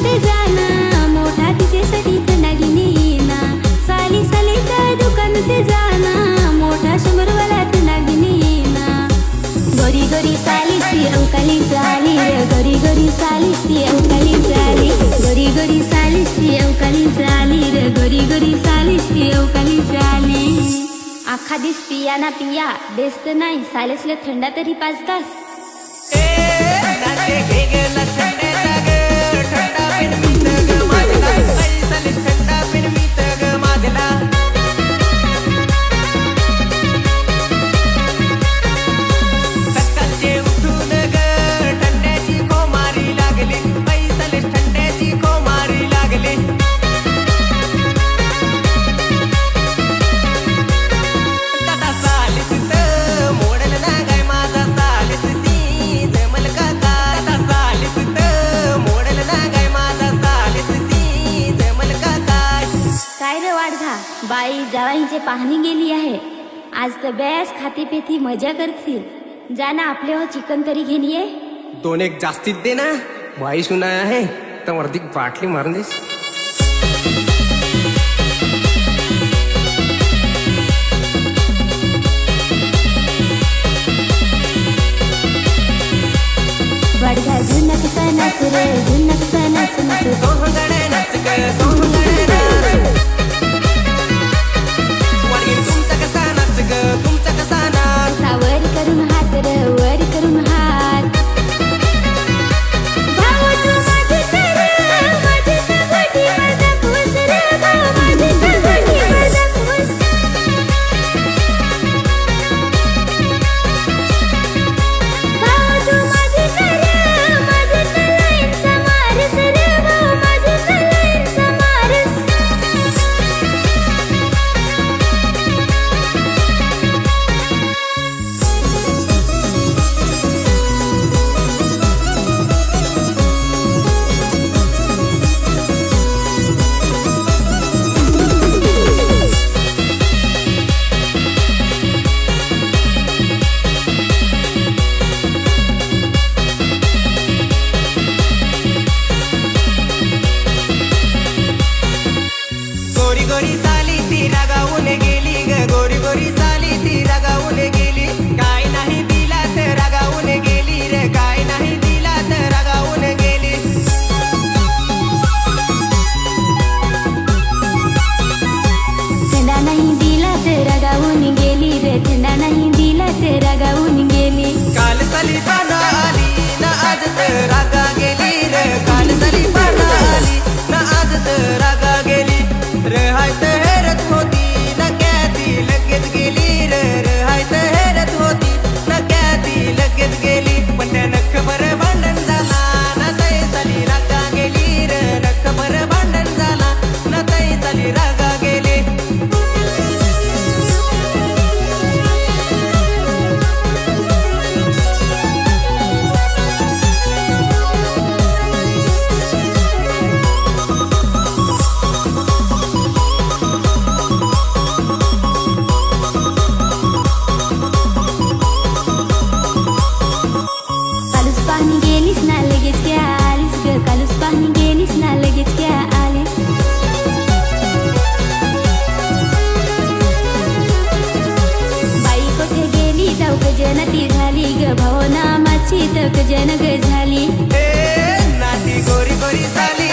ते जाना, मोठा तिच्यासाठी थंडा घेऊन येईना. साली साली त्या दुकान ते जाना, मोठा 100 वाला थंडा घेऊन येईना. गोरी गोरी सालीस ती अवकाळी झाली रे, गोरी गोरी सालीस ती अवकाळी झाली. गोरी गोरी सालीस ती अवकाळी झाली रे, गोरी गोरी सालीस ती अवकाळी झाली. आखा दिस पिया ना पिया बेस्त नाही, सालेसले थंडा तरी 5 तास. बाई जावाईंची पाहणी गेली आहे. आज तर बॅस खाती पेती मजा करतील. जाना आपले हो चिकन तरी घेऊन ये. 2 एक जास्तीत दे ना, बाई सुना आहे तर वरती बाटली मारून देस. बडगा झुनक सा नाच रे, झुनक सा नाच नाच. सोहंगडे नाच ग, सोहंगडे नाच. तुमचा कसा नाच ग, तुमचा कसा नाच. वर करून हात रे, वर करून हात. भाऊ तू माझी तर, माझी तर गोटी माझा खुश रे, भाऊ माझी तर गोटी माझा खुश. भाऊ तू माझी तर, माझी तर लाईन समारस रे, भाऊ माझी तर लाईन समारस. गोरी गोरी साली ती रागावून गेली ग, गोरी गोरी साली ती रागावून गेली. काय नाही दिला तर रागावून गेली रे, काय नाही दिला तर रागावून गेली. थंडा नाही दिला तर रागावून गेली रे, थंडा नाही दिला तर रागावून गेली. काल साली पाना आली ना आज तर रागा गेली रे, काल साली पाना आली ना आज तर रागा गेली. रहाय तर हेरत होती ना क्या ती लगेच गेली रे, रहाय तर हेरत होती ना क्या ती लगेच गेली. पण त्या नखभर भांडण झाला ना तई साली रागा गेली रे, नखभर भांडण झाला ना तई साली रागा गेली. कालूच पाहणी गेलीस ना लगेच क्या आलीस ग, कालूच पाहणी गेलीस ना लगेच क्या आलीस. बाई कोठे गेली जाऊ जन ती झाली ग, भावना माझी तक जन ग झाली. नाती गोरी गोरी साली